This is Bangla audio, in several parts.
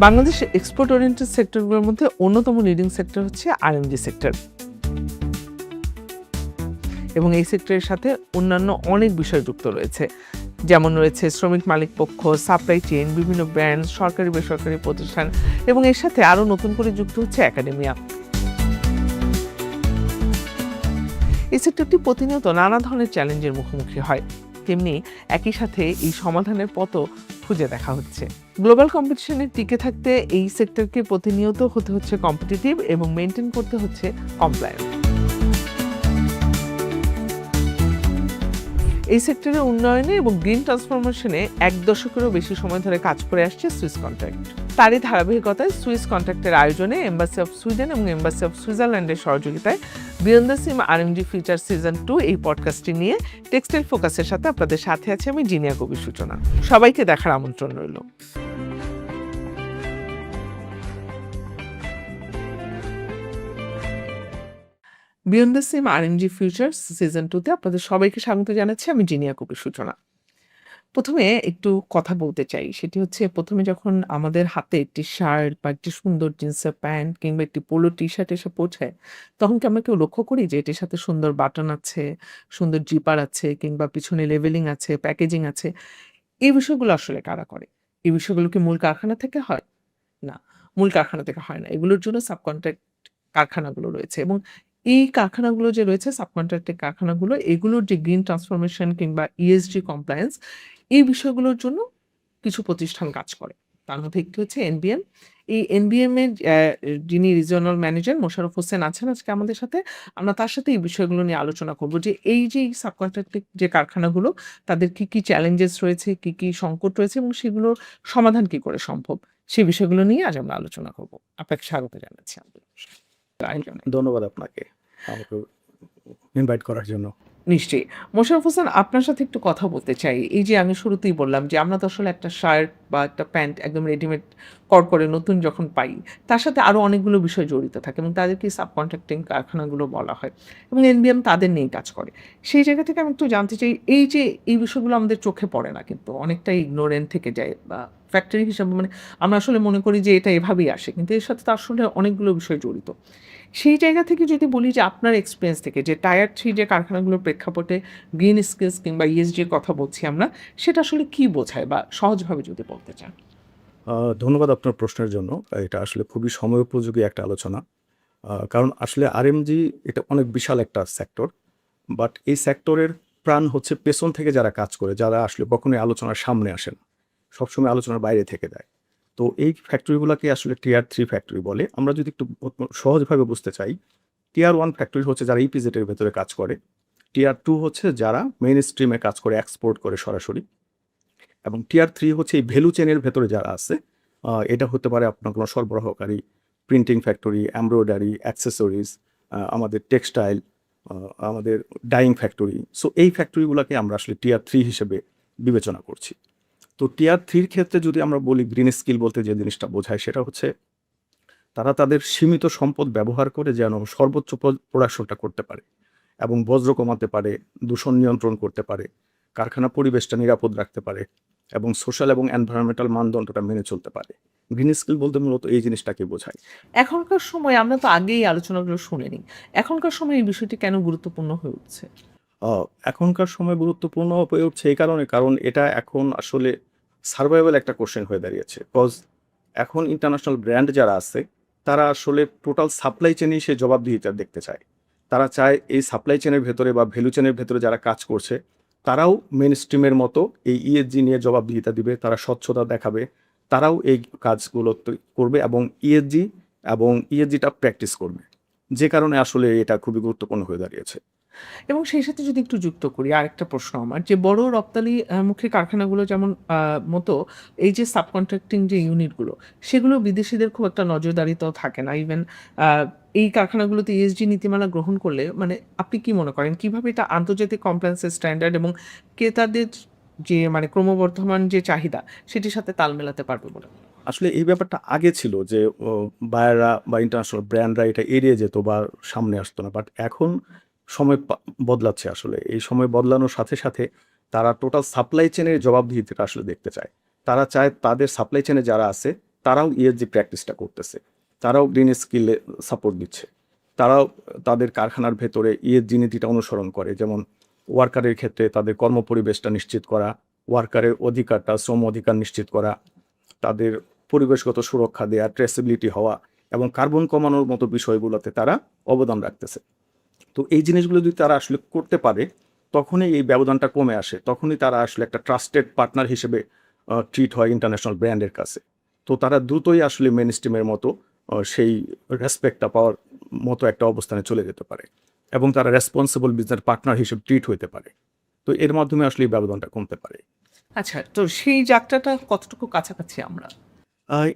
বাংলাদেশ এক্সপোর্ট ওরিয়েন্টেড সেক্টরগুলোর মধ্যে অন্যতম লিডিং সেক্টর হচ্ছে আরএমজি সেক্টর, এবং এই সেক্টরের সাথে অন্যান্য অনেক বিষয় যুক্ত রয়েছে, যেমন রয়েছে শ্রমিক মালিক পক্ষ, সাপ্লাই চেইন, বিভিন্ন ব্র্যান্ড, সরকারি বেসরকারি প্রতিষ্ঠান, এবং এর সাথে আরও নতুন করে যুক্ত হচ্ছে একাডেমিয়া। এই সেক্টরটি প্রতিনিয়ত নানা ধরনের চ্যালেঞ্জের মুখোমুখি হয়, তেমনি একই সাথে এই সমাধানের পথও খুঁজে দেখা হচ্ছে। গ্লোবাল কম্পিটিশনে টিকে থাকতে এই সেক্টরকে প্রতিনিয়ত হতে হচ্ছে কম্পিটিটিভ এবং মেনটেন করতে হচ্ছে কমপ্লায়েন্স। এই সেক্টরের উন্নয়নে এবং গ্রিন ট্রান্সফরমেশনে ১ দশকেরও বেশি সময় ধরে কাজ করে আসছে সুইস কন্ট্রাক্ট। তারই ধারাবাহিকতায় সুইস কন্ট্রাক্টের আয়োজনে এম্বাসি অফ সুইডেন এবং এম্বাসি অফ সুইজারল্যান্ডের সহযোগিতায় beyond the seam RMG future season 2 এই পডকাস্টটি নিয়ে টেক্সটাইল ফোকাসের সাথে আপনাদের সাথে আছে আমি জিনিয়া কবি সূচনা। সবাইকে দেখার আমন্ত্রণ রইল। Beyond the seam RMG future season 2-তে আপনাদের সবাইকে স্বাগত জানাচ্ছি আমি জিনিয়া কবি সূচনা। প্রথমে একটু কথা বলতে চাই, সেটি হচ্ছে প্রথমে যখন আমাদের হাতে একটি শার্ট বা একটি সুন্দর জিন্সের প্যান্ট কিংবা একটি পোলো টি শার্ট এসে পৌঁছায়, তখন কি আমরা কেউ লক্ষ্য করি যে এটির সাথে সুন্দর বাটন আছে, সুন্দর জিপার আছে, কিংবা পিছনে লেবেলিং আছে, প্যাকেজিং আছে? এই বিষয়গুলো আসলে কারা করে? এই বিষয়গুলো কি মূল কারখানা থেকে হয়? না, মূল কারখানা থেকে হয় না। এগুলোর জন্য সাবকন্ট্রাক্ট কারখানাগুলো রয়েছে, এবং এই কারখানাগুলো যে রয়েছে সাবকন্ট্রাক্টেড কারখানাগুলো, এগুলোর যে গ্রিন ট্রান্সফরমেশন কিংবা ইএসজি কমপ্লায়েন্স, এই বিষয়গুলোর জন্য কিছু প্রতিষ্ঠান কাজ করে। তার মধ্যে একটি হচ্ছে এনবিএম। এই এনবিএম এর যিনি রিজিওনাল ম্যানেজার মোশাররফ হোসেন আছেন আজকে আমাদের সাথে। আমরা তার সাথে এই বিষয়গুলো নিয়ে আলোচনা করব যে এই যে এই সাবকন্ট্রাক্টেড যে কারখানাগুলো, তাদের কি চ্যালেঞ্জেস রয়েছে, কি সংকট রয়েছে, এবং সেগুলোর সমাধান কি করে সম্ভব? সেই বিষয়গুলো নিয়ে আজ আমরা আলোচনা করব। আপনাকে স্বাগত জানাচ্ছি আমাদের আয়োজনে। ধন্যবাদ আপনাকে আমাকে ইনভাইট করার জন্য। নিশ্চয়ই। মোশাররফ হোসেন, আপনার সাথে একটু কথা বলতে চাই। এই যে আমি শুরুতেই বললাম যে আমরা তো আসলে একটা শার্ট বা একটা প্যান্ট একদম রেডিমেড কড়কড়ে নতুন যখন পাই, তার সাথে আরো অনেকগুলো বিষয় জড়িত থাকে এবং তাদেরকে সাবকন্ট্রাক্টিং কারখানাগুলো বলা হয়, এবং এনবিএম তাদের নিয়েই কাজ করে। সেই জায়গা থেকে আমি একটু জানতে চাই, এই যে এই বিষয়গুলো আমাদের চোখে পড়ে না, কিন্তু অনেকটাই ইগনোরেন্ট থেকে যায়, বা ফ্যাক্টরি হিসাবে মানে আমরা আসলে মনে করি যে এটা এভাবেই আসে, কিন্তু এর সাথে তো আসলে অনেকগুলো বিষয় জড়িত। সেই জায়গা থেকে যদি বলি যে আপনার এক্সপেরিয়েন্স থেকে যে টায়ার 3 যে কারখানাগুলোর প্রেক্ষাপটে গ্রিন স্কিলস কিংবা ইএসজি এর কথা বলছি আমরা, সেটা আসলে কি বোঝায় বা সহজভাবে যদি বলতে চান? ধন্যবাদ আপনার প্রশ্নের জন্য। এটা আসলে খুবই সময়োপযোগী একটা আলোচনা। কারণ আসলে আরএমজি এটা অনেক বিশাল একটা সেক্টর। বাট এই সেক্টরের প্রাণ হচ্ছে পেছন থেকে যারা কাজ করে, যারা আসলে কখনোই আলোচনার সামনে আসে না। সবসময় আলোচনার বাইরে থেকে যায়। তো এই ফ্যাক্টরিগুলাকে আসলে টিয়ার 3 ফ্যাক্টরি বলে। আমরা যদি একটু সহজভাবে বুঝতে চাই, টিয়ার 1 ফ্যাক্টরি হচ্ছে যারা ইপিজেড এর ভেতরে কাজ করে। টিয়ার 2 হচ্ছে যারা মেইন স্ট্রিমে কাজ করে, এক্সপোর্ট করে সরাসরি। এবং টিয়ার 3 হচ্ছে এই ভ্যালু চেইনের ভেতরে যারা আছে, এটা হতে পারে আপনার কোনো সরবরাহকারী, প্রিন্টিং ফ্যাক্টরি, এমব্রয়ডারি, অ্যাক্সেসরিজ, আমাদের টেক্সটাইল, আমাদের ডাইং ফ্যাক্টরি। সো এই ফ্যাক্টরিগুলোকে আমরা আসলে টিয়ার 3 হিসেবে বিবেচনা করছি। তো টিয়ার 3 র ক্ষেত্রে যদি আমরা বলি গ্রিন স্কিল বলতে যে জিনিসটা বোঝায় সেটা হচ্ছে তারা তাদের সীমিত সম্পদ ব্যবহার করে যেন সর্বোচ্চ প্রোডাকশনটা করতে পারে এবং বজ্র কমাতে পারে, দূষণ নিয়ন্ত্রণ করতে পারে, কারখানা পরিবেশটা নিরাপদ রাখতে পারে এবং সোশ্যাল এবং এনভায়রনমেন্টাল মানদণ্ডটা মেনে চলতে পারে। গ্রিন স্কিল বলতে মূলত এই জিনিসটাকে বোঝায়। এখনকার সময়ে আমরা তো আগেই আলোচনাগুলো শুনে নিই। এখনকার সময়ে এই বিষয়টি কেন গুরুত্বপূর্ণ হয়ে উঠছে? আ এখনকার সময় গুরুত্বপূর্ণ হয়ে উঠছে এই কারণ এটা এখন আসলে সারভাইভাল একটা কোয়েশ্চেন হয়ে দাঁড়িয়েছে। কজ এখন ইন্টারন্যাশনাল ব্র্যান্ড যারা আছে, তারা আসলে টোটাল সাপ্লাই চেনেই সে জবাবদিহিতা দেখতে চায়। তারা চায় এই সাপ্লাই চেনের ভেতরে বা ভ্যালু চেনের ভেতরে যারা কাজ করছে, তারাও মেইনস্ট্রিমের মতো এই ইএসজি নিয়ে জবাবদিহিতা দিবে, তারা স্বচ্ছতা দেখাবে, তারাও এই কাজগুলো করবে এবং ইএসজিটা প্র্যাকটিস করবে। যে কারণে আসলে এটা খুবই গুরুত্বপূর্ণ হয়ে দাঁড়িয়েছে। এবং সেই সাথে যদি একটু যুক্ত করি আরেকটা প্রশ্ন আমার, যে বড় রপ্তানি মুখী কারখানাগুলো যেমন মতো এই যে সাবকন্ট্রাক্টিং যে ইউনিটগুলো, সেগুলো বিদেশীদের খুব একটা নজরদারিতেও থাকে না। ইভেন আ এই কারখানাগুলোতে ইএসজি নীতিমালা গ্রহণ করলে মানে আপনি কি মনে করেন কিভাবে এটা আন্তর্জাতিক কমপ্লায়েন্স এর স্ট্যান্ডার্ড এবং ক্রেতাদের যে মানে ক্রমবর্ধমান যে চাহিদা, সেটির সাথে তাল মেলাতে পারবে বলে? আসলে এই ব্যাপারটা আগে ছিল যে বায়াররা বা ইন্টারন্যাশনাল ব্র্যান্ডরা এটা এড়িয়ে যেত বা সামনে আসতো না। বাট এখন সময় বদলাচ্ছে আসলে। এই সময় বদলানোর সাথে, সাথে তারা টোটাল সাপ্লাই চেনের জবাবদিহিতাটা আসলে দেখতে চায়। তারা চায় তাদের সাপ্লাই চেনে যারা আছে, তারাও ইএসজি প্র্যাকটিসটা করতেছে, তারাও গ্রিন স্কিলে সাপোর্ট দিচ্ছে, তারাও তাদের কারখানার ভেতরে ইএসজি নীতিটা অনুসরণ করে, যেমন ওয়ার্কারের ক্ষেত্রে তাদের কর্মপরিবেশটা নিশ্চিত করা, ওয়ার্কারের অধিকারটা, শ্রম অধিকার নিশ্চিত করা, তাদের পরিবেশগত সুরক্ষা দেওয়া, ট্রেসেবিলিটি হওয়া এবং কার্বন কমানোর মতো বিষয়গুলোতে তারা অবদান রাখতেছে। তো এই জিনিসগুলো যদি তারা আসলে করতে পারে, তখনই এই ব্যবধানটা কমে আসে, তখনই তারা আসলে একটা ট্রাস্টেড পার্টনার হিসেবে ট্রিট হয় ইন্টারন্যাশনাল ব্র্যান্ডের কাছে। তো তারা দ্রুতই আসলে মেন স্ট্রিমের মতো সেই রেসপেক্টটা পাওয়ার মতো একটা অবস্থানে চলে যেতে পারে এবং তারা রেসপন্সিবল বিজনেস পার্টনার হিসেবে ট্রিট হতে পারে। তো এর মাধ্যমে আসলে এই ব্যবধানটা কমতে পারে। আচ্ছা, তো সেই যাত্রাটা কতটুকু কাছাকাছি আমরা?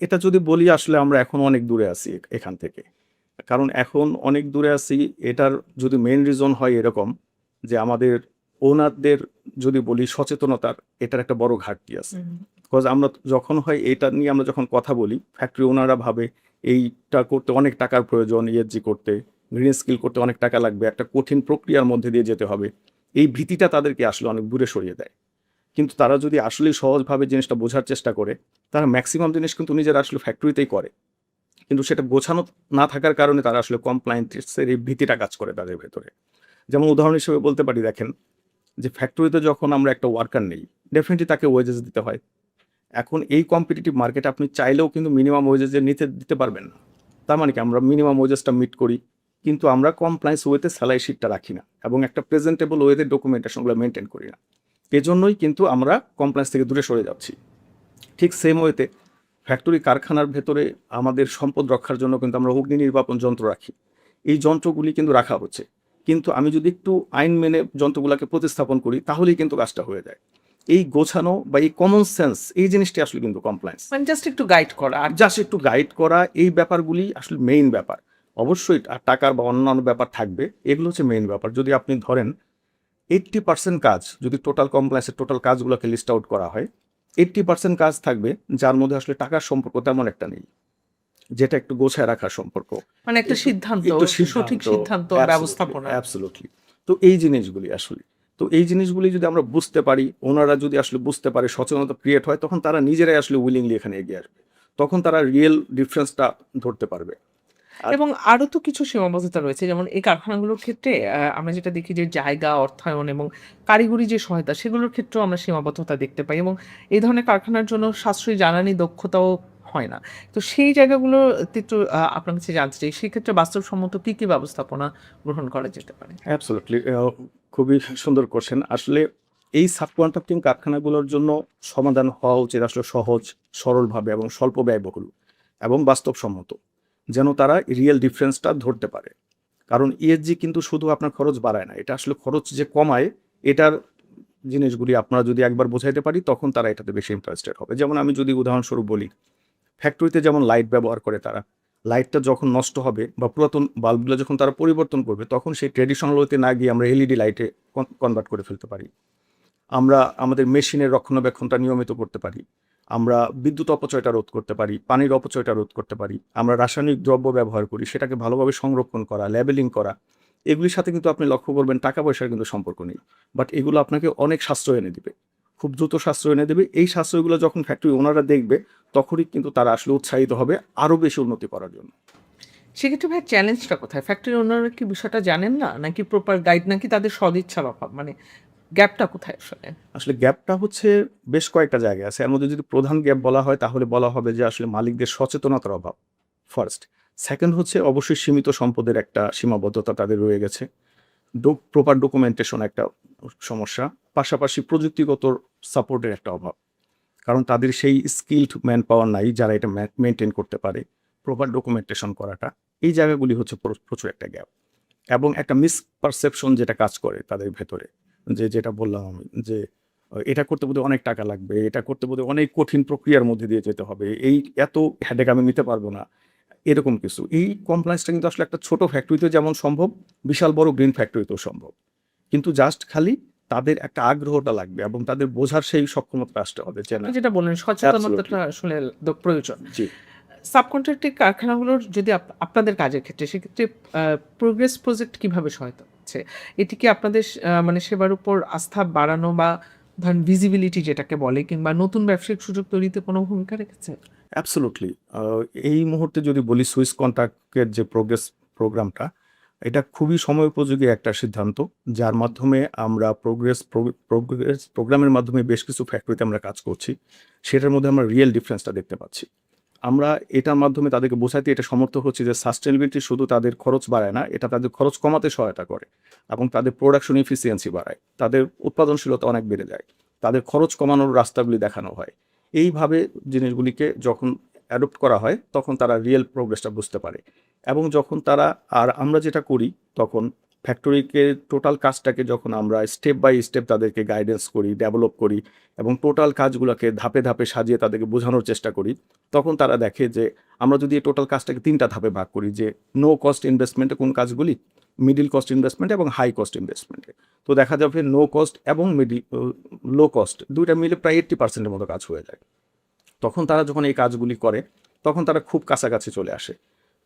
এটা যদি বলি, আসলে আমরা এখন অনেক দূরে আছি এখান থেকে। কারণ এখন অনেক দূরে আছি, এটার যদি মেইন রিজন হয় এরকম যে আমাদের ওনারদের যদি বলি সচেতনতার, এটার একটা বড় ঘাটতি আছে। বিকজ আমরা যখন হয় এটা নিয়ে আমরা যখন কথা বলি, ফ্যাক্টরি ওনাররা ভাবে এইটা করতে অনেক টাকার প্রয়োজন, ইএসজি করতে, গ্রিন স্কিল করতে অনেক টাকা লাগবে, একটা কঠিন প্রক্রিয়ার মধ্যে দিয়ে যেতে হবে। এই ভীতিটা তাদেরকে আসলে অনেক দূরে সরিয়ে দেয়। কিন্তু তারা যদি আসলে সহজভাবে জিনিসটা বোঝার চেষ্টা করে, তারা ম্যাক্সিমাম জিনিস কিন্তু নিজেরা আসলে ফ্যাক্টরিতেই করে। কিন্তু সেটা গোছানো না থাকার কারণে তারা আসলে কমপ্লায়েন্সের এই ভীতিটা কাজ করে তাদের ভেতরে। যেমন উদাহরণ হিসেবে বলতে পারি, দেখেন যে ফ্যাক্টরিতে যখন আমরা একটা ওয়ার্কার নেই, ডেফিনেটলি তাকে ওয়েজেস দিতে হয়। এখন এই কম্পিটিটিভ মার্কেটে আপনি চাইলেও কিন্তু মিনিমাম ওয়েজেসে দিতে পারবেন না। তার মানে কি, আমরা মিনিমাম ওয়েজেসটা মিট করি, কিন্তু আমরা কমপ্লায়েন্স ওয়েতে স্যালারি শিটটা রাখি না এবং একটা প্রেজেন্টেবল ওয়েতে ডকুমেন্টেশনগুলো মেনটেন করি না। এজন্যই কিন্তু আমরা কমপ্লায়েন্স থেকে দূরে সরে যাচ্ছি। ঠিক সেম ওয়েতে ফ্যাক্টরি কারখানার ভেতরে আমাদের সম্পদ রক্ষার জন্য কিন্তু আমরা অগ্নি নির্বাপন যন্ত্র রাখি। এই যন্ত্রগুলি কিন্তু রাখা হচ্ছে, কিন্তু আমি যদি একটু আইন মেনে যন্ত্রগুলোকে প্রতিস্থাপন করি, তাহলেই কিন্তু কাজটা হয়ে যায়। এই গোছানো বা এই কমন সেন্স, এই জিনিসটি আসলে কিন্তু কমপ্লায়েন্স। মানে জাস্ট একটু গাইড করা আর জাস্ট একটু গাইড করা, এই ব্যাপারগুলি আসলে মেইন ব্যাপার। অবশ্যই টাকার বা অন্যান্য ব্যাপার থাকবে, এগুলো হচ্ছে মেইন ব্যাপার। যদি আপনি ধরেন 80% কাজ, যদি টোটাল কমপ্লায়েন্সের টোটাল কাজগুলোকে লিস্ট আউট করা হয়, 80% কাজ থাকবে যার মধ্যে আসলে টাকার সম্পর্ক তেমন একটা নেই, যেটা একটু গোছায় রাখার সম্পর্ক, মানে একটা সিদ্ধান্ত, একটু সঠিক সিদ্ধান্ত ব্যবস্থাপনা। অ্যাবসলিউটলি। তো এই জিনিসগুলি আসলে, তো এই জিনিসগুলি যদি আমরা বুঝতে পারি, ওনারা যদি আসলে বুঝতে পারে, সচেতনতা ক্রিয়েট হয়, তখন তারা নিজেরাই আসলে উইলিংলি এখানে এগিয়ে আসবে। তখন তারা রিয়েল ডিফারেন্সটা ধরতে পারবে। এবং আরো তো কিছু সীমাবদ্ধতা রয়েছে, যেমন এই কারখানাগুলোর ক্ষেত্রে আমরা যেটা দেখি যে জায়গা, অর্থায়ন এবং কারিগরি যে সহায়তা, সেগুলোর ক্ষেত্রেও আমরা সীমাবদ্ধতা দেখতে পাই এবং এই ধরনের কারখানার জন্য সাশ্রয়ী জ্বালানি দক্ষতাও হয় না। তো সেই জায়গাগুলোতে একটু আপনার কাছে জানতে চাই, সেক্ষেত্রে বাস্তবসম্মত কি ব্যবস্থাপনা গ্রহণ করা যেতে পারে? অ্যাবসলিউটলি, খুবই সুন্দর কোশ্চেন। আসলে এই সাবকন্ট্রাক্টিং কারখানাগুলোর জন্য সমাধান হওয়া উচিত আসলে সহজ, সরলভাবে এবং স্বল্প ব্যয়বহুল এবং বাস্তবসম্মত, যেন তারা রিয়েল ডিফারেন্সটা ধরতে পারে। কারণ ইএসজি কিন্তু শুধু আপনার খরচ বাড়ায় না, এটা আসলে খরচ যে কমায়, এটার জিনিসগুলি আপনারা যদি একবার বোঝাইতে পারি, তখন তারা এটাতে বেশি ইন্টারেস্টেড হবে। যেমন আমি যদি উদাহরণস্বরূপ বলি, ফ্যাক্টরিতে যেমন লাইট ব্যবহার করে তারা, লাইটটা যখন নষ্ট হবে বা পুরাতন বাল্বগুলো যখন তারা পরিবর্তন করবে, তখন সেই ট্র্যাডিশনাল ওয়েতে না গিয়ে আমরা এলইডি লাইটে কনভার্ট করে ফেলতে পারি। আমরা আমাদের মেশিনের রক্ষণাবেক্ষণটা নিয়মিত করতে পারি, আমরা বিদ্যুৎ অপচয়টা রোধ করতে পারি, পানির অপচয়টা রোধ করতে পারি, আমরা রাসায়নিক দ্রব্য ব্যবহার করি, সেটাকে ভালোভাবে সংরক্ষণ করা, লেবেলিং করা। এগুলির সাথে কিন্তু আপনি লক্ষ্য করবেন টাকা পয়সার কিন্তু সম্পর্ক নেই, বাট এগুলো আপনাকে অনেক সাশ্রয় এনে দিবে, খুব দ্রুত সাশ্রয় এনে দেবে। এই সাশ্রয়গুলো যখন ফ্যাক্টরি ওনারা দেখবে, তখনই কিন্তু তারা আসলে উৎসাহিত হবে আরও বেশি উন্নতি করার জন্য। সেক্ষেত্রে ভাই চ্যালেঞ্জটা কোথায়? ফ্যাক্টরি ওনাররা কি বিষয়টা জানেন না? নাকি প্রপার গাইড, নাকি তাদের সদিচ্ছার অভাব? মানে গ্যাপটা কোথায় আসলে? আসলে গ্যাপটা হচ্ছে বেশ কয়েকটা জায়গায় আছে। এর মধ্যে যদি প্রধান গ্যাপ বলা হয়, তাহলে বলা হবে যে আসলে মালিকদের সচেতনতার অভাব, ফার্স্ট। সেকেন্ড হচ্ছে অবশ্যই সীমিত সম্পদের একটা সীমাবদ্ধতা তাদের রয়ে গেছে। প্রপার ডকুমেন্টেশন একটা সমস্যা, পাশাপাশি প্রযুক্তিগত সাপোর্টের একটা অভাব। কারণ তাদের সেই স্কিলড ম্যান পাওয়ার নাই যারা এটা মেনটেন করতে পারে, প্রপার ডকুমেন্টেশন করাটা। এই জায়গাগুলি হচ্ছে প্রচুর একটা গ্যাপ এবং একটা মিসপারসেপশন যেটা কাজ করে তাদের ভেতরে, যেটা বললাম আমি, যে এটা করতে বোধহয় অনেক টাকা লাগবে, এটা করতে বোধহয় অনেক কঠিন প্রক্রিয়ার মধ্যে দিয়ে যেতে হবে, এই এত হেডেক আমি নিতে পারবো না, এরকম কিছু। এই কমপ্লায়েন্সটা কিন্তু আসলে একটা ছোট ফ্যাক্টরিতে যেমন সম্ভব, বিশাল বড় গ্রিন ফ্যাক্টরিতেও সম্ভব। কিন্তু জাস্ট খালি তাদের একটা আগ্রহটা লাগবে এবং তাদের বোঝার সেই সক্ষমতা আসতে হবে যে না। আপনি যেটা বললেন, সচেতনতাটা আসলে প্রয়োজন। জি। সাবকন্ট্রাক্টিং কারখানাগুলোর যদি আপনাদের কাজের ক্ষেত্রে, সেক্ষেত্রে প্রোগ্রেস প্রজেক্ট কিভাবে সহায়তা করছে? এটি কি আপনাদের মানে সেবার উপর আস্থা বাড়ানো বা ধরেন ভিজিবিলিটি যেটাকে বলে কিংবা নতুন ব্যবসায়িক সুযোগ তৈরিতে কোনো ভূমিকা রেখেছে? অ্যাবসোলুটলি। এই মুহূর্তে যদি বলি সুইস কন্ট্রাক্টের যে প্রোগ্রামটা, এটা খুবই সময়োপযোগী একটা সিদ্ধান্ত। যার মাধ্যমে আমরা প্রোগ্রেস প্রোগ্রামের মাধ্যমে বেশ কিছু ফ্যাক্টরিতে আমরা কাজ করছি। সেটার মধ্যে আমরা রিয়েল ডিফারেন্সটা দেখতে পাচ্ছি। আমরা এটার মাধ্যমে তাদেরকে বোঝাতে এটা সমর্থ হচ্ছি যে সাস্টেইনেবিলিটি শুধু তাদের খরচ বাড়ায় না, এটা তাদের খরচ কমাতে সহায়তা করে এবং তাদের প্রোডাকশন এফিসিয়েন্সি বাড়ায়। তাদের উৎপাদনশীলতা অনেক বেড়ে যায়। তাদের খরচ কমানোর রাস্তাগুলি দেখানো হয়। এইভাবে জিনিসগুলিকে যখন অ্যাডপ্ট করা হয় তখন তারা রিয়েল প্রোগ্রেসটা বুঝতে পারে এবং যখন তারা আর আমরা যেটা করি তখন ফ্যাক্টরিকে টোটাল কাজটাকে যখন আমরা স্টেপ বাই স্টেপ তাদেরকে গাইডেন্স করি, ডেভেলপ করি এবং টোটাল কাজগুলোকে ধাপে ধাপে সাজিয়ে তাদেরকে বোঝানোর চেষ্টা করি, তখন তারা দেখে যে আমরা যদি এই টোটাল কাজটাকে 3টা ধাপে ভাগ করি যে নো কস্ট ইনভেস্টমেন্টে কোন কাজগুলি, মিডিল কস্ট ইনভেস্টমেন্টে এবং হাই কস্ট ইনভেস্টমেন্টে। তো দেখা যাবে নো কস্ট এবং লো কস্ট দুইটা মিলে প্রায় 80% মতো কাজ হয়ে যায়। তখন তারা যখন এই কাজগুলি করে তখন তারা খুব কাছাকাছি চলে আসে।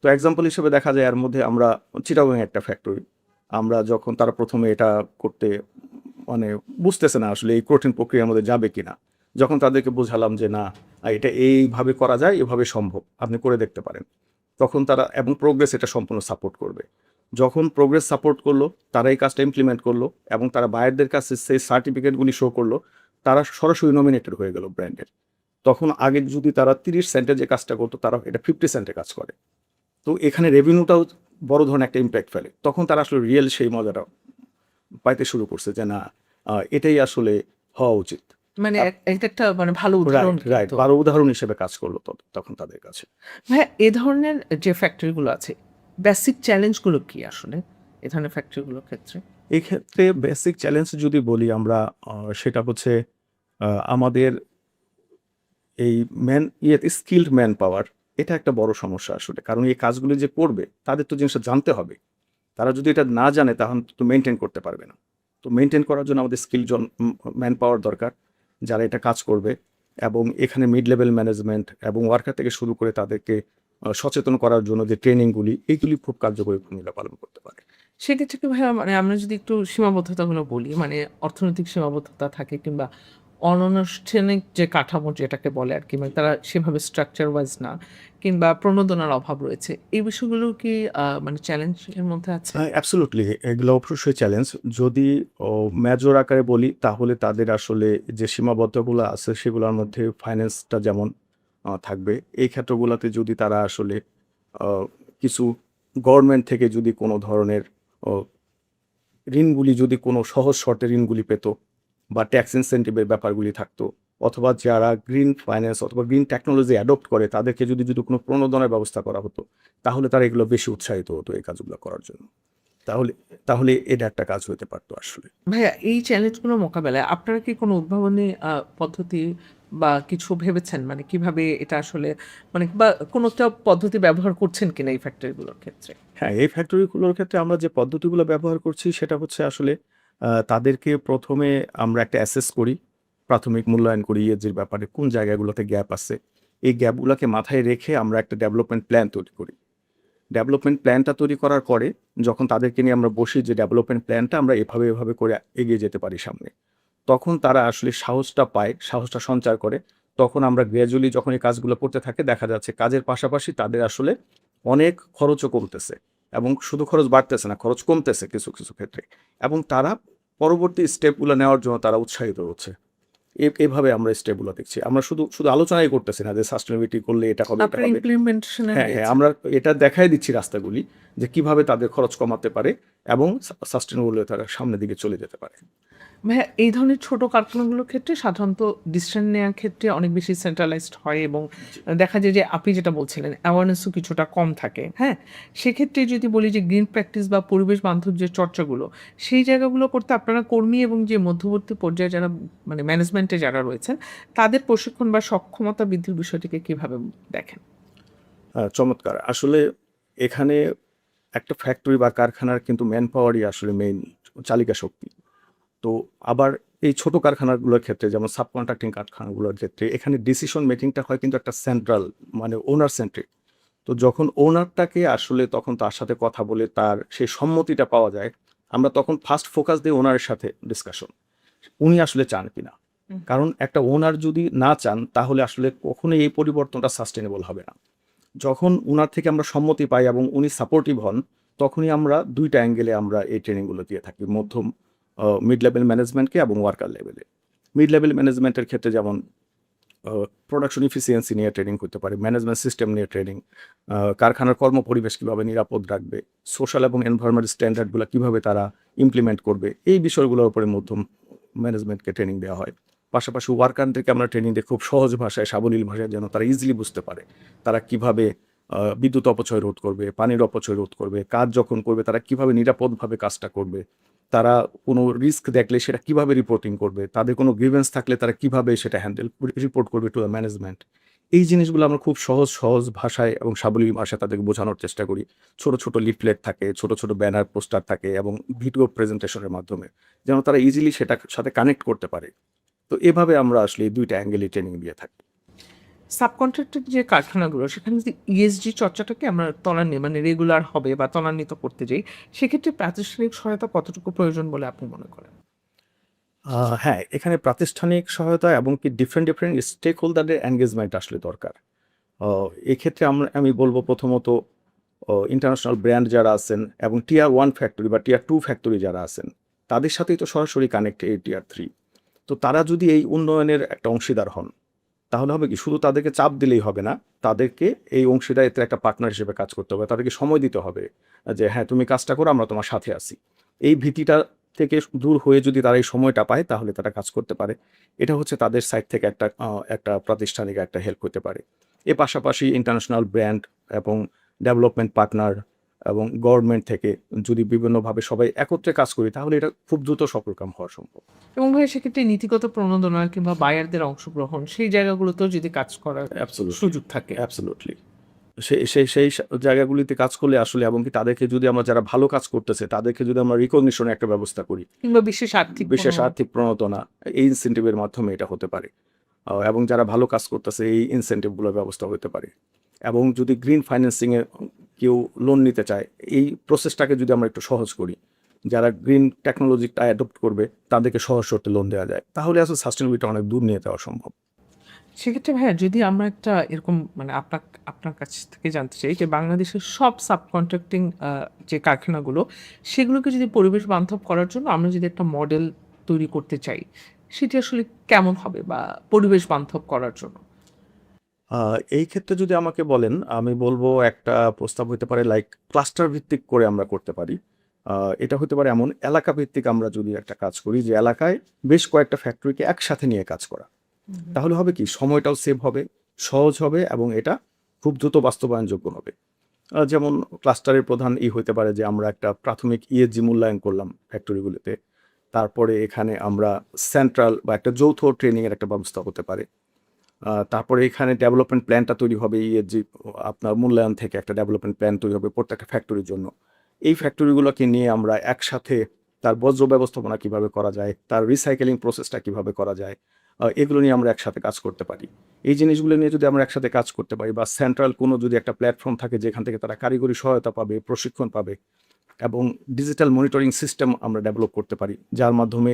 তো এক্সাম্পল হিসেবে দেখা যায় এর মধ্যে আমরা চিটাগং একটা ফ্যাক্টরি, আমরা যখন তারা প্রথমে এটা করতে মানে বুঝতেছে না আসলে এই কঠিন প্রক্রিয়ার মধ্যে যাবে কিনা, যখন তাদেরকে বোঝালাম যে না এটা এইভাবে করা যায়, এভাবে সম্ভব, আপনি করে দেখতে পারেন, তখন তারা এবং প্রোগ্রেস এটা সম্পূর্ণ সাপোর্ট করবে। যখন প্রোগ্রেস সাপোর্ট করলো, তারা এই কাজটা ইমপ্লিমেন্ট করলো এবং তারা বায়ারদের কাছে সেই সার্টিফিকেটগুলি শো করলো, তারা সরাসরি নমিনেটেড হয়ে গেল ব্র্যান্ডের। তখন আগে যদি তারা 30 সেন্টে যে কাজটা করতো তারা এটা 50 সেন্টে কাজ করে। তো এখানে রেভিনিউটাও বড় ধরনের একটা ইম্প্যাক্ট ফেলে। তখন তারা আসলে রিয়েল সেই মজাটা পাইতে শুরু করছে যে না এটাই আসলে হওয়া উচিত। মানে এটা একটা মানে ভালো উদাহরণ রাইট, রাইট। কিন্তু। ভালো উদাহরণ হিসেবে কাজ করলো তখন তাদের কাছে। ভাইয়া এ ধরনের যে ফ্যাক্টরিগুলো আছে, বেসিক চ্যালেঞ্জগুলো কি আসলে এ ধরনের ফ্যাক্টরিগুলোর ক্ষেত্রে? এই ক্ষেত্রে বেসিক চ্যালেঞ্জ যদি বলি আমরা, সেটা হচ্ছে আমাদের এই স্কিলড ম্যান পাওয়ার, এটা একটা বড় সমস্যা আসলে। কারণ এই কাজগুলি যে করবে তাদের তো জিনিসটা জানতে হবে। তারা যদি এটা না জানে তাহলে তো মেনটেন করতে পারবে না। তো মেনটেন করার জন্য আমাদের ম্যান পাওয়ার দরকার যারা এটা কাজ করবে এবং এখানে মিড লেভেল ম্যানেজমেন্ট এবং ওয়ার্কার থেকে শুরু করে তাদেরকে সচেতন করার জন্য যে ট্রেনিংগুলি, এইগুলি খুব কার্যকরী ভূমিকা পালন করতে পারে। সেক্ষেত্রে কি ভাইয়া মানে আমরা যদি একটু সীমাবদ্ধতাগুলো বলি, মানে অর্থনৈতিক সীমাবদ্ধতা থাকে কিংবা অনানুষ্ঠানিক যে কাঠামো যেটাকে বলে আরকি, মানে তারা সেভাবে স্ট্রাকচার ওয়াইজ না কিংবা প্রণোদনার অভাব রয়েছে। এই বিষয়গুলো কি মানে চ্যালেঞ্জ এর মধ্যে আছে? অ্যাবসোলুটলি এগুলো অবশ্যই চ্যালেঞ্জ। যদি মেজর আকারে বলি তাহলে তাদের আসলে যে সীমাবদ্ধগুলো আছে সেগুলোর মধ্যে ফাইন্যান্সটা যেমন থাকবে। এই ক্ষেত্রগুলোতে যদি তারা আসলে আ কিছু গভর্নমেন্ট থেকে যদি কোনো ধরনের অ ঋণগুলি যদি কোনো সহজ শর্তে ঋণগুলি পেত বা ট্যাক্স ইনসেন্টিভের ব্যাপারগুলি থাকতো অথবা যারা গ্রিন ফাইন্যান্স অথবা গ্রিন টেকনোলজি অ্যাডপ্ট করে তাদেরকে যদি কোনো প্রণোদনার ব্যবস্থা করা হতো, তাহলে তারা এগুলো বেশি উৎসাহিত হতো এই কাজগুলো করার জন্য। তাহলে তাহলে এটা একটা কাজ হতে পারতো আসলে। ভাইয়া এই চ্যালেঞ্জগুলো মোকাবেলায় আপনারা কি কোনো উদ্ভাবনী পদ্ধতি বা কিছু ভেবেছেন? মানে কিভাবে এটা আসলে মানে বা কোনো একটা পদ্ধতি ব্যবহার করছেন কিনা এই ফ্যাক্টরিগুলোর ক্ষেত্রে? হ্যাঁ, এই ফ্যাক্টরিগুলোর ক্ষেত্রে আমরা যে পদ্ধতিগুলো ব্যবহার করছি সেটা হচ্ছে আসলে তাদেরকে ১ম এ আমরা একটা অ্যাসেস করি, প্রাথমিক মূল্যায়ন করি ESG-র ব্যাপারে কোন জায়গাগুলোতে গ্যাপ আছে। এই গ্যাপগুলাকে মাথায় রেখে আমরা একটা ডেভেলপমেন্ট প্ল্যান তৈরি করি। ডেভেলপমেন্ট প্ল্যানটা তৈরি করার পরে যখন তাদেরকে নিয়ে আমরা বসি যে ডেভেলপমেন্ট প্ল্যানটা আমরা এভাবে করে এগিয়ে যেতে পারি সামনে। তখন তারা আসলে সাহসটা পায়, সাহসটা সঞ্চার করে। তখন আমরা গ্র্যাজুয়ালি যখন এই কাজগুলো করতে থাকে দেখা যাচ্ছে কাজের পাশাপাশি তাদের আসলে অনেক খরচও কমতেছে এবং শুধু খরচ বাড়তেছে না, খরচ কমতেছে কিছু ক্ষেত্রে এবং তারা পরবর্তী স্টেপগুলো নেওয়ার জন্য তারা উৎসাহিত হচ্ছে। এভাবে আমরা স্টেপগুলো দেখছি। আমরা শুধু আলোচনাই করতেছি না যে সাস্টেনেবিলিটি করলে এটা হবে, এটা আপনার হবে। ইমপ্লিমেন্টেশন এ হ্যাঁ, হয়েছে? আমরা এটা দেখাই দিচ্ছি রাস্তাগুলি যে কিভাবে তাদের খরচ কমাতে পারে এবং সাস্টেনেবল হয়ে তারা সামনের দিকে চলে যেতে পারে। ভাইয়া এই ধরনের ছোট কারখানাগুলোর ক্ষেত্রে সাধারণত ডিসিশন নেওয়ার ক্ষেত্রে অনেক বেশি সেন্ট্রালাইজড হয় এবং জি। দেখা যায় যে আপনি যেটা বলছিলেন অ্যাওয়ারনেসও কিছুটা কম থাকে, হ্যাঁ? সেক্ষেত্রে যদি বলি যে গ্রিন প্র্যাকটিস বা পরিবেশ বান্ধব যে চর্চাগুলো, সেই জায়গাগুলো করতে আপনারা কর্মী এবং যে মধ্যবর্তী পর্যায়ে যারা মানে ম্যানেজমেন্টে যারা রয়েছেন, তাদের প্রশিক্ষণ বা সক্ষমতা বৃদ্ধির বিষয়টিকে কিভাবে দেখেন? চমৎকার। আসলে এখানে একটা ফ্যাক্টরি বা কারখানার কিন্তু ম্যান পাওয়ারই আসলে মেইন চালিকা শক্তি। তো আবার এই ছোট কারখানাগুলোর ক্ষেত্রে যেমন সাবকন্ট্রাক্টিং কারখানাগুলোর ক্ষেত্রে এখানে ডিসিশন মেকিংটা হয় কিন্তু একটা সেন্ট্রাল মানে ওনার সেন্ট্রিক। তো যখন ওনারটাকে আসলে তখন তার সাথে কথা বলে তার সেই সম্মতিটা পাওয়া যায়, আমরা তখন ফার্স্ট ফোকাস দিই ওনারের সাথে ডিসকাশন। উনি আসলে চান কিনা। হুম। কারণ একটা ওনার যদি না চান তাহলে আসলে কখনোই এই পরিবর্তনটা সাস্টেনেবল হবে না। যখন উনার থেকে আমরা সম্মতি পাই এবং উনি সাপোর্টিভ হন, তখনই আমরা ২ টা অ্যাঙ্গেলে আমরা এই ট্রেনিংগুলো দিয়ে থাকি। মধ্যম মিড লেভেল ম্যানেজমেন্টকে এবং ওয়ার্কার লেভেলে। মিড লেভেল ম্যানেজমেন্টের ক্ষেত্রে যেমন প্রোডাকশন এফিসিয়েন্সি নিয়ে ট্রেনিং করতে পারে, ম্যানেজমেন্ট সিস্টেম নিয়ে ট্রেনিং, কারখানার কর্মপরিবেশ কীভাবে নিরাপদ রাখবে, সোশ্যাল এবং এনভায়রনমেন্ট স্ট্যান্ডার্ডগুলো কীভাবে তারা ইমপ্লিমেন্ট করবে, এই বিষয়গুলোর উপরে মধ্যম ম্যানেজমেন্টকে ট্রেনিং দেওয়া হয়। পাশাপাশি ওয়ার্কারদেরকে আমরা ট্রেনিং দিই খুব সহজ ভাষায়, সাবলীল ভাষায়, যেন তারা ইজিলি বুঝতে পারে। তারা কিভাবে বিদ্যুৎ অপচয় রোধ করবে, পানির অপচয় রোধ করবে, কাজ যখন করবে তারা কিভাবে নিরাপদভাবে কাজটা করবে, তারা কোনো রিস্ক দেখলে সেটা কিভাবে রিপোর্টিং করবে, তাদের কোনো গ্রিভেন্স থাকলে তারা কিভাবে সেটা হ্যান্ডেল রিপোর্ট করবে টু দ্য ম্যানেজমেন্ট। এই জিনিসগুলো আমরা খুব সহজ ভাষায় এবং সাবলীল ভাষায় তাদেরকে বোঝানোর চেষ্টা করি। ছোট, ছোট লিফলেট থাকে, ছোট, ছোট ব্যানার পোস্টার থাকে এবং ভিডিও প্রেজেন্টেশনের মাধ্যমে যেন তারা ইজিলি সেটার সাথে কানেক্ট করতে পারে। তো এভাবে আমরা আসলে এই ২ টা অ্যাঙ্গেলেই ট্রেনিং দিয়ে থাকি। সাবকন্ট্রাক্টেড যে কারখানাগুলো সেখানে যদি ইএসজি চর্চাটাকে আমরা মানে রেগুলার হবে বা ত্বরান্বিত করতে যাই, সেক্ষেত্রে প্রাতিষ্ঠানিক সহায়তা কতটুকু প্রয়োজন বলে আপনি মনে করেন? হ্যাঁ, এখানে প্রাতিষ্ঠানিক সহায়তা এবং কি ডিফারেন্ট স্টেক হোল্ডারদের এনগেজমেন্ট আসলে দরকার। অ এক্ষেত্রে আমি বলব প্রথমত ইন্টারন্যাশনাল ব্র্যান্ড যারা আছেন এবং টিয়ার 1 ফ্যাক্টরি বা টিয়ার 2 ফ্যাক্টরি যারা আছেন, তাদের সাথেই তো সরাসরি কানেক্ট এই টিয়ার 3। তো তারা যদি এই উন্নয়নের একটা অংশীদার হন, তাহলে হবে কি শুধু তাদেরকে চাপ দিলেই হবে না, তাদেরকে এই অংশীদারিত্বের একটা পার্টনার হিসেবে কাজ করতে হবে। তাদেরকে সময় দিতে হবে যে হ্যাঁ, তুমি কাজটা করো, আমরা তোমার সাথে আছি। এই ভীতিটা থেকে দূর হয়ে যদি তারা এই সময়টা পায় তাহলে তারা কাজ করতে পারে। এটা হচ্ছে তাদের সাইড থেকে একটা প্রাতিষ্ঠানিক একটা হেল্প হতে পারে। এর পাশাপাশি ইন্টারন্যাশনাল ব্র্যান্ড এবং ডেভেলপমেন্ট পার্টনার এবং গভর্নমেন্ট থেকে যদি বিভিন্নভাবে সবাই একত্রে কাজ করি তাহলে এটা খুব দ্রুত সফলকাম হওয়া সম্ভব। এবং ভাই সেক্ষেত্রে নীতিগত প্রণোদনা কিংবা বায়ারদের অংশগ্রহণ সেই জায়গাগুলোতেও যদি কাজ করার অ্যাবসোলিউটলি, সুযোগ থাকে। অ্যাবসোলিউটলি। সেই জায়গাগুলিতে কাজ করলে আসলে এবং কি তাদেরকে যদি আমরা যারা ভালো কাজ করতেছে তাদেরকে যদি আমরা রিকগনিশনের একটা ব্যবস্থা করি, কিংবা বিশেষ আর্থিক বিশেষ আর্থিক প্রণোদনা, এই ইনসেন্টিভের মাধ্যমে এটা হতে পারে। এবং যারা ভালো কাজ করতেছে এই ইনসেন্টিভগুলোর ব্যবস্থা হতে পারে। এবং যদি গ্রিন ফাইন্যান্সিং এ কেউ লোন নিতে চায়, এই প্রসেসটাকে যদি আমরা একটু সহজ করি, যারা গ্রিন টেকনোলজিটা অ্যাডপ্ট করবে তাদেরকে সহজ শর্তে লোন দেওয়া যায়। তাহলে আসলে সাস্টেনেবিলিটি অনেক দূর নিয়ে যাওয়া সম্ভব। সেক্ষেত্রে ভাইয়া যদি আমরা একটা এরকম মানে আপনার কাছ থেকে জানতে চাই যে বাংলাদেশের সব সাবকন্ট্রাক্টিং যে কারখানাগুলো সেগুলোকে যদি পরিবেশ বান্ধব করার জন্য আমরা যদি একটা মডেল তৈরি করতে চাই, সেটি আসলে কেমন হবে বা পরিবেশ বান্ধব করার জন্য? আ এই ক্ষেত্রে যদি আমাকে বলেন, আমি বলব একটা প্রস্তাব হইতে পারে লাইক ক্লাস্টার ভিত্তিক করে আমরা করতে পারি। আ এটা হতে পারে এমন এলাকা ভিত্তিক আমরা যদি একটা কাজ করি যে এলাকায় বেশ কয়েকটা ফ্যাক্টরিকে একসাথে নিয়ে কাজ করা। হুম। তাহলে হবে কি সময়টাও সেভ হবে, সহজ হবে এবং এটা খুব দ্রুত বাস্তবায়নযোগ্য হবে। যেমন ক্লাস্টারের প্রধান হইতে পারে যে আমরা একটা প্রাথমিক ইএসজি মূল্যায়ন করলাম ফ্যাক্টরিগুলোতে। তারপরে এখানে আমরা সেন্ট্রাল বা একটা যৌথ ট্রেনিং এর একটা ব্যবস্থা হতে পারে। তারপরে এখানে ডেভেলপমেন্ট প্ল্যানটা তৈরি হবে ইএসজি আপনার মূল্যায়ন থেকে একটা ডেভেলপমেন্ট প্ল্যান তৈরি হবে প্রত্যেকটা ফ্যাক্টরির জন্য। এই ফ্যাক্টরিগুলোকে নিয়ে আমরা একসাথে তার বর্জ্য ব্যবস্থাপনা কিভাবে করা যায়, তার রিসাইকেলিং প্রসেসটা কিভাবে করা যায়, এগুলো নিয়ে আমরা একসাথে কাজ করতে পারি। এই জিনিসগুলো নিয়ে যদি আমরা একসাথে কাজ করতে পারি বা সেন্ট্রাল কোনো যদি একটা প্ল্যাটফর্ম থাকে যেখান থেকে তারা কারিগরি সহায়তা পাবে, প্রশিক্ষণ পাবে এবং ডিজিটাল মনিটরিং সিস্টেম আমরা ডেভেলপ করতে পারি, যার মাধ্যমে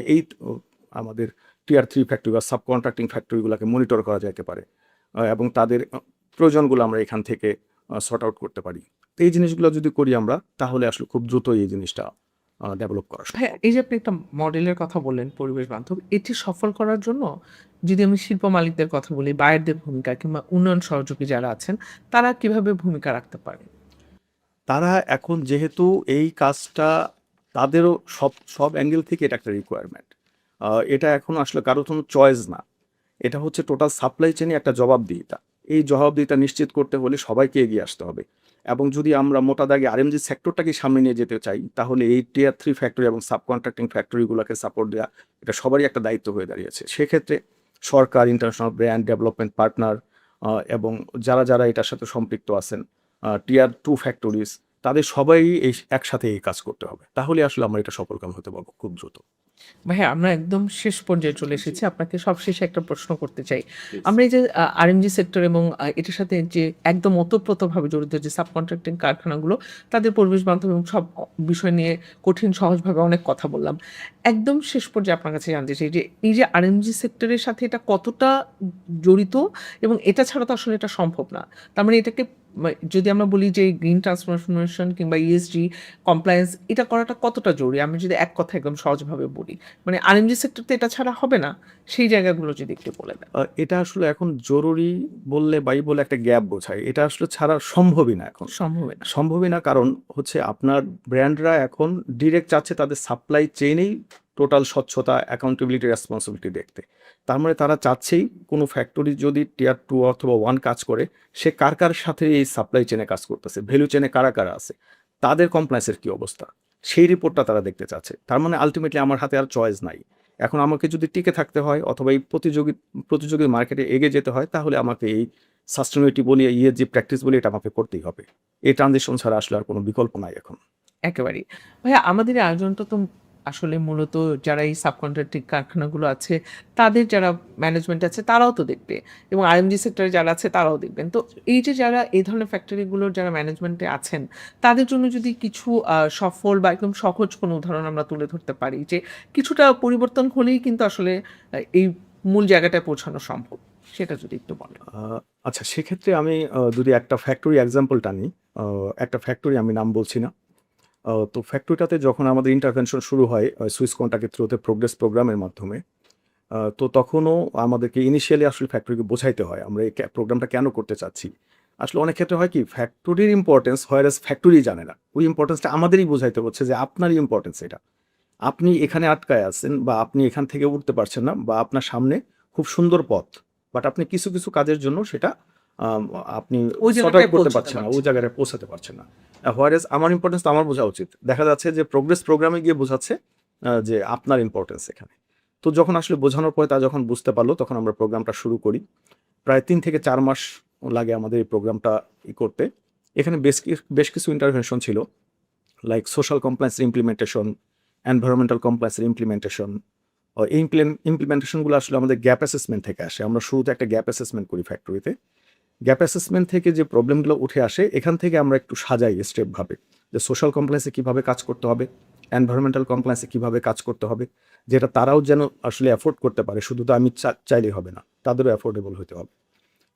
আমাদের টিয়ার 3 ফ্যাক্টরি বা সাবকন্ট্রাক্টিং ফ্যাক্টরিগুলোকে মনিটর করা যাইতে পারে এবং তাদের প্রয়োজনগুলো আমরা এখান থেকে সর্ট আউট করতে পারি। তো এই জিনিসগুলো যদি করি আমরা তাহলে আসলে খুব দ্রুত এই জিনিসটা ডেভেলপ করা হ্যাঁ, সম্ভব। এই যে আপনি একটা মডেলের কথা বললেন পরিবেশ বান্ধব। এটি সফল করার জন্য যদি আমি শিল্প মালিকদের কথা বলি, বায়ারদের ভূমিকা কিংবা উন্নয়ন সহযোগী যারা আছেন, তারা কিভাবে ভূমিকা রাখতে পারে? তারা এখন যেহেতু এই কাজটা তাদেরও সব অ্যাঙ্গেল থেকে এটা একটা রিকোয়ারমেন্ট। এটা এখন আসলে কারো কোনো চয়েস না। এটা হচ্ছে টোটাল সাপ্লাই চেইনে একটা জবাবদিহিতা। এই জবাবদিহিতা নিশ্চিত করতে হলে সবাইকে এগিয়ে আসতে হবে। এবং যদি আমরা মোটা দাগে আরএমজি সেক্টরটাকে সামনে নিয়ে যেতে চাই, তাহলে এই টিয়ার 3 ফ্যাক্টরি এবং সাবকন্ট্রাক্টিং ফ্যাক্টরিগুলোকে সাপোর্ট দেওয়া এটা সবারই একটা দায়িত্ব হয়ে দাঁড়িয়েছে। সেক্ষেত্রে সরকার, ইন্টারন্যাশনাল ব্র্যান্ড ডেভেলপমেন্ট পার্টনার এবং যারা এটার সাথে সম্পৃক্ত আছেন, টিয়ার 2 ফ্যাক্টরিজ তাদের সবাই একসাথে এই কাজ করতে হবে। তাহলে আসলে আমরা এটা সফলকাম হতে পারবো খুব দ্রুত। ভাইয়া আমরা একদম শেষ পর্যায়ে চলে এসেছি। আপনাকে সবশেষে একটা প্রশ্ন করতে চাই। প্লিজ। আমরা এই যে আরএমজি সেক্টর এবং এটার সাথে যে একদম ওতপ্রোতভাবে জড়িত যে সাবকন্ট্রাক্টিং কারখানাগুলো, তাদের পরিবেশ বান্ধব এবং সব বিষয় নিয়ে কঠিন সহজভাবে অনেক কথা বললাম। একদম শেষ পর্যায়ে আপনার কাছে জানতে চাই যে এই যে আরএমজি সেক্টরের সাথে এটা কতটা জড়িত এবং এটা ছাড়া তো আসলে এটা সম্ভব না। তার মানে এটাকে যদি আমরা বলি যে গ্রিন ট্রান্সফরমেশন কিংবা ইএসজি কমপ্লায়েন্স এটা করাটা কতটা জরুরি? আমি যদি এক কথায় একদম সহজভাবে বলি। মানে আরএমজি সেক্টর তো এটা ছাড়া হবে না। সেই জায়গাগুলো যদি একটু বলে দেন। এটা আসলে এখন জরুরি বললে বলে একটা গ্যাপ বোঝায়। এটা আসলে ছাড়া সম্ভবই না এখন। সম্ভবই না। সম্ভবই না, কারণ হচ্ছে আপনার ব্র্যান্ডরা এখন ডিরেক্ট চাচ্ছে তাদের সাপ্লাই চেইনেই টোটাল স্বচ্ছতা, অ্যাকাউন্টেবিলিটি, রেসপন্সিবিলিটি দেখতে। তার মানে তারা চাচ্ছেই কোনো ফ্যাক্টরি যদি টিয়ার 2 অথবা 1 কাজ করে, সে কার সাথে এই সাপ্লাই চেইনে কাজ করতেছে, ভ্যালু চেইনে কারা আছে, তাদের কমপ্লায়েন্সের কি অবস্থা, সেই রিপোর্টটা তারা দেখতে চাচ্ছে। তার মানে আল্টিমেটলি আমার হাতে আর চয়েস নাই। এখন আমাকে যদি টিকে থাকতে হয় অথবা এই প্রতিযোগী মার্কেটে এগিয়ে যেতে হয়, তাহলে আমাকে এই সাস্টেনেবিলিটি বলি, ESG প্র্যাকটিস বলি, এটা আমাকে করতেই হবে। এই ট্রানজিশন ছাড়া আসলে আর কোনো বিকল্প নাই এখন। একেবারেই। ভাইয়া আমাদের এই আয়োজনটা তো আসলে মূলত যারা এই সাবকন্ট্রাক্টিং কারখানাগুলো আছে, তাদের যারা ম্যানেজমেন্ট আছে তারাও তো দেখবে এবং আরএমজি সেক্টরে যারা আছে তারাও দেখবেন। তো এই যে যারা এই ধরনের ফ্যাক্টরিগুলোর যারা ম্যানেজমেন্টে আছেন, তাদের জন্য যদি কিছু সফল বা একদম সহজ কোনো উদাহরণ আমরা তুলে ধরতে পারি যে কিছুটা পরিবর্তন হলেই কিন্তু আসলে এই মূল জায়গাটায় পৌঁছানো সম্ভব। সেটা যদি একটু বলেন। আ আচ্ছা, সেক্ষেত্রে আমি যদি একটা ফ্যাক্টরি এক্সাম্পল টানি, আ একটা ফ্যাক্টরি, আমি নাম বলছি না। তো ফ্যাক্টরিটাতে যখন আমাদের ইন্টারভেনশন শুরু হয় সুইস কন্ট্রাক্টের থ্রুতে প্রোগ্রেস প্রোগ্রামের মাধ্যমে, তো তখনও আমাদেরকে ইনিশিয়ালি আসলে ফ্যাক্টরিকে বোঝাইতে হয় আমরা এই প্রোগ্রামটা কেন করতে চাচ্ছি। আসলে অনেক ক্ষেত্রে হয় কি, ফ্যাক্টরির ইম্পর্টেন্স হোয়ারাস ফ্যাক্টরি জানে না। ওই ইম্পর্টেন্সটা আমাদেরই বোঝাইতে হচ্ছে যে আপনারই ইম্পর্টেন্স এটা। আপনি এখানে আটকায় আছেন বা আপনি এখান থেকে উঠতে পারছেন না, বা আপনার সামনে খুব সুন্দর পথ। বাট আপনি কিছু কাজের জন্য সেটা আম আপনি ওই সর্ট আউট জায়গাটায় করতে পৌঁছাতে পারছেন না, ওই পারছে। জায়গাটায় পৌঁছাতে পারছেন না। হোয়ারেস আমার ইম্পোর্টেন্স তো আমার বোঝা উচিত। দেখা যাচ্ছে যে প্রোগ্রেস প্রোগ্রামে গিয়ে বোঝাচ্ছে যে আপনার ইম্পোর্টেন্স এখানে। তো যখন আসলে বোঝানোর পরে তারা যখন বুঝতে পারল, তখন আমরা প্রোগ্রামটা শুরু করি। প্রায় ৩ থেকে ৪ মাস লাগে আমাদের এই প্রোগ্রামটা করতে। এখানে বেশ কিছু ইন্টারভেনশন ছিল। Like social compliance implementation, environmental compliance implementation. এই ইমপ্লিমেন্টেশনগুলো আসলে আমাদের গ্যাপ অ্যাসেসমেন্ট থেকে আসে। আমরা শুরুতে একটা গ্যাপ অ্যাসেসমেন্ট করি ফ্যাক্টরিতে। গ্যাপ অ্যাসেসমেন্ট থেকে যে প্রবলেমগুলো উঠে আসে, এখান থেকে আমরা একটু সাজাই স্টেপভাবে যে সোশ্যাল কমপ্লায়েন্সে কীভাবে কাজ করতে হবে, এনভায়রনমেন্টাল কমপ্লায়েন্সে কীভাবে কাজ করতে হবে, যেটা তারাও যেন আসলে অ্যাফোর্ড করতে পারে। শুধু তো আমি চাইলেই হবে না, তাদেরও অ্যাফোর্ডেবল হতে হবে।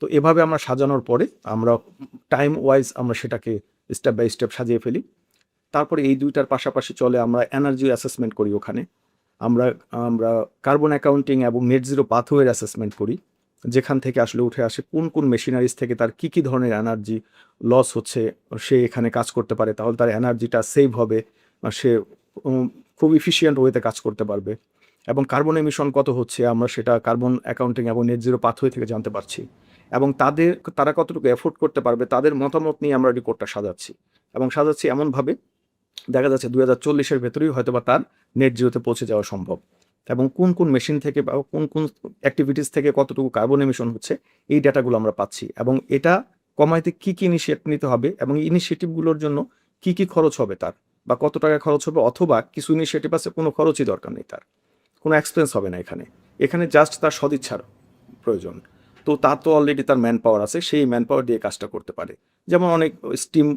তো এভাবে আমরা সাজানোর পরে আমরা টাইম ওয়াইজ আমরা সেটাকে স্টেপ বাই স্টেপ সাজিয়ে ফেলি। তারপরে এই ২ টার পাশাপাশি চলে আমরা এনার্জি অ্যাসেসমেন্ট করি ওখানে। আমরা আমরা কার্বন অ্যাকাউন্টিং এবং নেট জিরো পাথওয়ের অ্যাসেসমেন্ট করি। যেখান থেকে আসলে উঠে আসে কোন মেশিনারিজ থেকে তার কী ধরনের এনার্জি লস হচ্ছে, সে এখানে কাজ করতে পারে, তাহলে তার এনার্জিটা সেভ হবে, সে উম খুব এফিশিয়েন্ট ওয়েতে কাজ করতে পারবে। এবং কার্বন এমিশন কত হচ্ছে, আমরা সেটা কার্বন অ্যাকাউন্টিং এবং নেট জিরো পাথওয়ে থেকে জানতে পারছি। এবং তারা কতটুকু এফোর্ড করতে পারবে, তাদের মতামত নিয়ে আমরা রিপোর্টটা সাজাচ্ছি। এবং সাজাচ্ছি এমনভাবে দেখা যাচ্ছে ২০৪০-এর ভেতরেই হয়তোবা তার নেট জিরোতে পৌঁছে যাওয়া সম্ভব। এবং কোন মেশিন থেকে বা কোন অ্যাক্টিভিটিস থেকে কতটুকু কার্বন এমিশন হচ্ছে, এই ডেটাগুলো আমরা পাচ্ছি। এবং এটা কমাইতে কী ইনিশিয়েট নিতে হবে এবং ইনিশিয়েটিভগুলোর জন্য কী খরচ হবে তার, বা কত টাকা খরচ হবে, অথবা কিছু ইনিশিয়েটিভ আছে কোনো খরচই দরকার নেই তার। কোনো এক্সপেন্স হবে না এখানে। এখানে জাস্ট তার সদিচ্ছার প্রয়োজন। তো তার তো অলরেডি তার ম্যান পাওয়ার আছে, সেই ম্যান পাওয়ার দিয়ে কাজটা করতে পারে। যেমন অনেক স্টিম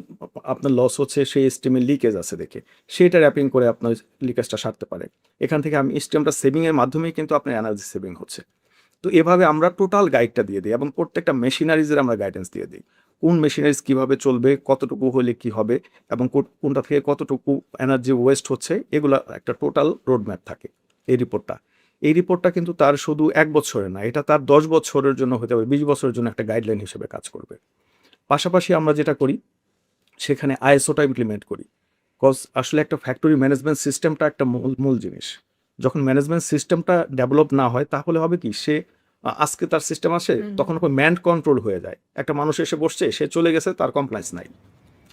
আপনার লস হচ্ছে, সেই স্টিমের লিকেজ আছে দেখে সেটা র্যাপিং করে আপনার লিকেজটা সারতে পারে। এখান থেকে আমি স্টিমটা সেভিংয়ের মাধ্যমেই কিন্তু আপনার এনার্জি সেভিং হচ্ছে। তো এভাবে আমরা টোটাল গাইডটা দিয়ে দিই এবং প্রত্যেকটা মেশিনারিজের আমরা গাইডেন্স দিয়ে দিই। কোন মেশিনারিজ কীভাবে চলবে, কতটুকু হলে কি হবে, এবং কোনটা থেকে কতটুকু এনার্জি ওয়েস্ট হচ্ছে, এগুলা একটা টোটাল রোডম্যাপ থাকে এই রিপোর্টটা কিন্তু তার শুধু ১ বছরের না, এটা তার ১০ বছরের জন্য হতে পারে, ২০ বছরের জন্য একটা গাইডলাইন হিসেবে কাজ করবে। পাশাপাশি আমরা যেটা করি, সেখানে আইএসওটা ইমপ্লিমেন্ট করি। কজ আসলে একটা ফ্যাক্টরি ম্যানেজমেন্ট সিস্টেমটা একটা মূল জিনিস। যখন ম্যানেজমেন্ট সিস্টেমটা ডেভেলপ না হয়, তাহলে হবে কি, সে আজকে তার সিস্টেম আসে, তখন ম্যান কন্ট্রোল হয়ে যায়। একটা মানুষ এসে বসছে, সে চলে গেছে, তার কমপ্লায়েন্স নাই।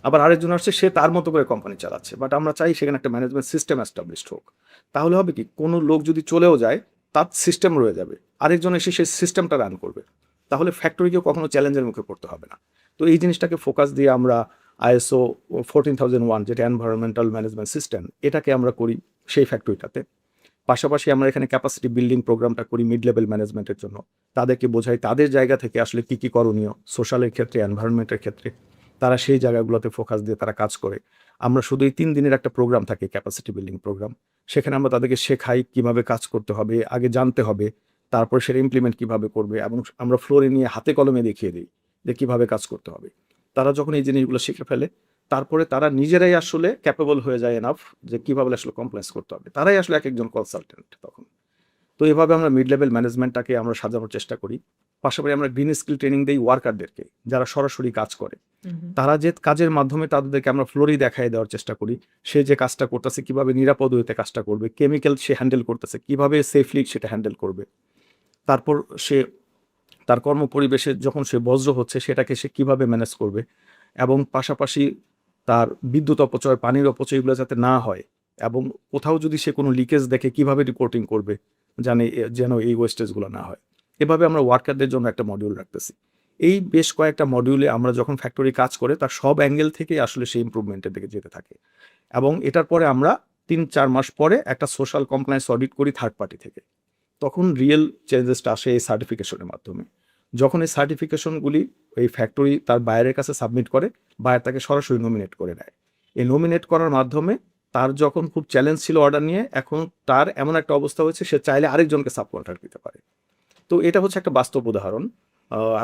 আবার আরেকজন আসছে, সে তার মতো করে কোম্পানি চালাচ্ছে। বাট আমরা চাই সেখানে একটা ম্যানেজমেন্ট সিস্টেম এস্টাবলিশড হোক। তাহলে হবে কি, কোনো লোক যদি চলেও যায়, তার সিস্টেম রয়ে যাবে, আরেকজন এসে সেই সিস্টেমটা রান করবে। তাহলে ফ্যাক্টরিকেও কখনো চ্যালেঞ্জের মুখে পড়তে হবে না। তো এই জিনিসটাকে ফোকাস দিয়ে আমরা আইএসও 14001, যেটা এনভায়রনমেন্টাল ম্যানেজমেন্ট সিস্টেম, এটাকে আমরা করি সেই ফ্যাক্টরিটাতে। পাশাপাশি আমরা এখানে ক্যাপাসিটি বিল্ডিং প্রোগ্রামটা করি মিড লেভেল ম্যানেজমেন্টের জন্য। তাদেরকে বোঝাই তাদের জায়গা থেকে আসলে কী কী করণীয়, সোশ্যালের ক্ষেত্রে, এনভায়রনমেন্টের ক্ষেত্রে তারা সেই জায়গাগুলোতে ফোকাস দিয়ে তারা কাজ করে। আমরা শুধু এই 3 দিনের একটা প্রোগ্রাম থাকে ক্যাপাসিটি বিল্ডিং প্রোগ্রাম, সেখানে আমরা তাদেরকে শেখাই কীভাবে কাজ করতে হবে, আগে জানতে হবে, তারপর সেটা ইমপ্লিমেন্ট কীভাবে করবে, এবং আমরা ফ্লোরে নিয়ে হাতে কলমে দেখিয়ে দিই যে কীভাবে কাজ করতে হবে। তারা যখন এই জিনিসগুলো শিখে ফেলে, তারপরে তারা নিজেরাই আসলে ক্যাপেবল হয়ে যায় এনাফ যে কীভাবে আসলে কমপ্লেন্স করতে হবে, তারাই আসলে এক একজন কনসালটেন্ট তখন। তো এভাবে আমরা মিড লেভেল ম্যানেজমেন্টটাকে আমরা সাজানোর চেষ্টা করি। পাশাপাশি আমরা গ্রিন স্কিল ট্রেনিং দিই ওয়ার্কারদেরকে, যারা সরাসরি কাজ করে। তারা যে কাজের মাধ্যমে তাদেরকে আমরা ফ্লোরেই দেখাই দেওয়ার চেষ্টা করি, সে যে কাজটা করতেছে কীভাবে নিরাপদ হইতে কাজটা করবে, কেমিক্যাল সে হ্যান্ডেল করতেছে কীভাবে সেফলি সেটা হ্যান্ডেল করবে, তারপর সে তার কর্মপরিবেশে যখন সে বজ্র হচ্ছে সেটাকে সে কীভাবে ম্যানেজ করবে, এবং পাশাপাশি তার বিদ্যুৎ অপচয়, পানির অপচয় এগুলো যাতে না হয়, এবং কোথাও যদি সে কোনো লিকেজ দেখে কীভাবে রিপোর্টিং করবে যেন এই ওয়েস্টেজগুলো না হয়। এভাবে আমরা ওয়ার্কারদের জন্য একটা মডিউল রাখতেছি। এই বেশ কয়েকটা মডিউলে আমরা যখন ফ্যাক্টরি কাজ করে তার সব অ্যাঙ্গেল থেকে আসলে সেই ইমপ্রুভমেন্টের দিকে যেতে থাকে, এবং এটার পরে আমরা 3-4 মাস পরে একটা সোশ্যাল কমপ্লায়েন্স অডিট করি থার্ড পার্টি থেকে। তখন রিয়েল চেঞ্জেসটা আসে এই সার্টিফিকেশনের মাধ্যমে। যখন এই সার্টিফিকেশনগুলি এই ফ্যাক্টরি তার বায়ারের কাছে সাবমিট করে, বায়ার তাকে সরাসরি নমিনেট করে নেয়। এই নমিনেট করার মাধ্যমে তার যখন খুব চ্যালেঞ্জ ছিল অর্ডার নিয়ে, এখন তার এমন একটা অবস্থা হয়েছে সে চাইলে আরেকজনকে সাবকন্ট্রাক্ট দিতে পারে। তো এটা হচ্ছে একটা বাস্তব উদাহরণ।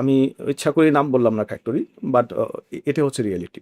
আমি ইচ্ছা করে নাম বললাম না ফ্যাক্টরি, বাট এটা হচ্ছে রিয়েলিটি।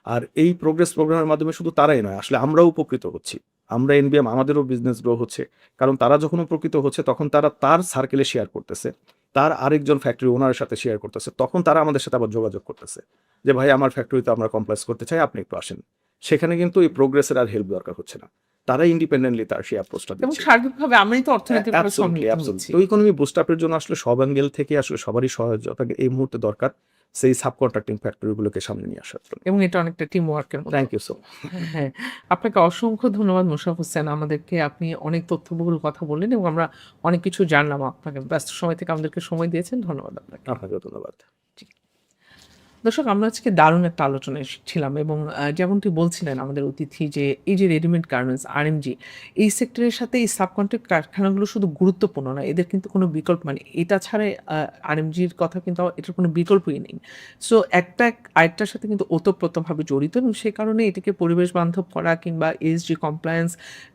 আর এই প্রোগ্রেস প্রোগ্রামের মাধ্যমে শুধু তারাই নয়, আসলে আমরাও উপকৃত হচ্ছি। আমরা এনবিএম আমাদেরও বিজনেস গ্রো হচ্ছে, কারণ তারা যখন উপকৃত হচ্ছে তখন তারা তার সার্কেলে শেয়ার করতেছে, তার আরেকজন ফ্যাক্টরি ওনারের সাথে শেয়ার করতেছে, তখন তারা আমাদের সাথে আবার যোগাযোগ করতেছে যে ভাই আমার ফ্যাক্টরিতে আমরা কমপ্লেক্স করতে চাই, আপনি একটু আসেন। সেখানে কিন্তু এই প্রোগ্রেসের আর হেল্প দরকার হচ্ছে না, তারা ইন্ডিপেন্ডেন্টলি তার সেই অ্যাপ্রোচটা এবং দিচ্ছে। সার্বিকভাবে আমরাই তো অর্থনৈতিকভাবে সমৃদ্ধ হচ্ছি। তো ইকোনমি বুস্ট আপের জন্য আসলে সব অ্যাঙ্গেল থেকে আসলে সবারই সহায়তা এই মুহূর্তে দরকার, সেই সাবকন্ট্রাক্টিং ফ্যাক্টরিগুলোকে সামনে নিয়ে আসার জন্য। এবং এটা অনেকটা টিম ওয়ার্কের মতো। Thank you so much. হ্যাঁ, আপনাকে অসংখ্য ধন্যবাদ মোশাররফ হোসেন। আমাদেরকে আপনি অনেক তথ্যবহুল কথা বললেন এবং আমরা অনেক কিছু জানলাম। আপনাকে ব্যস্ত সময় থেকে আমাদেরকে সময় দিয়েছেন। ধন্যবাদ আপনাকে। আপনাকেও ধন্যবাদ। দর্শক, আমরা আজকে দারুণ একটা আলোচনায় ছিলাম এবং যেমনটি বলছিলেন আমাদের অতিথি যে এই যে রেডিমেড গার্মেন্টস আরএমজি, এই সেক্টরের সাথে এই সাবকন্ট্রাক্ট কারখানাগুলো শুধু গুরুত্বপূর্ণ নয়, এদের কিন্তু কোনো বিকল্প মানে এটা ছাড়া আরএমজির কথা কিন্তু এটার কোনো বিকল্পই নেই। সো একটা আরেকটার সাথে কিন্তু ওতপ্রোতভাবে জড়িত এবং সে কারণে এটাকে পরিবেশ বান্ধব করা কিংবা ESG কমপ্লায়েন্স,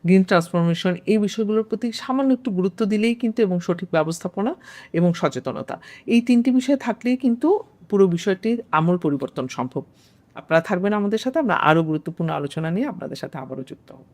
গ্রিন ট্রান্সফরমেশন এই বিষয়গুলোর প্রতি সামান্য একটু গুরুত্ব দিলেই কিন্তু এবং সঠিক ব্যবস্থাপনা এবং সচেতনতা, এই 3টি বিষয় থাকলেই কিন্তু পুরো বিষয়টির আমূল পরিবর্তন সম্ভব। আপনারা থাকবেন আমাদের সাথে। আমরা আরও গুরুত্বপূর্ণ আলোচনা নিয়ে আপনাদের সাথে আবারও যুক্ত হব।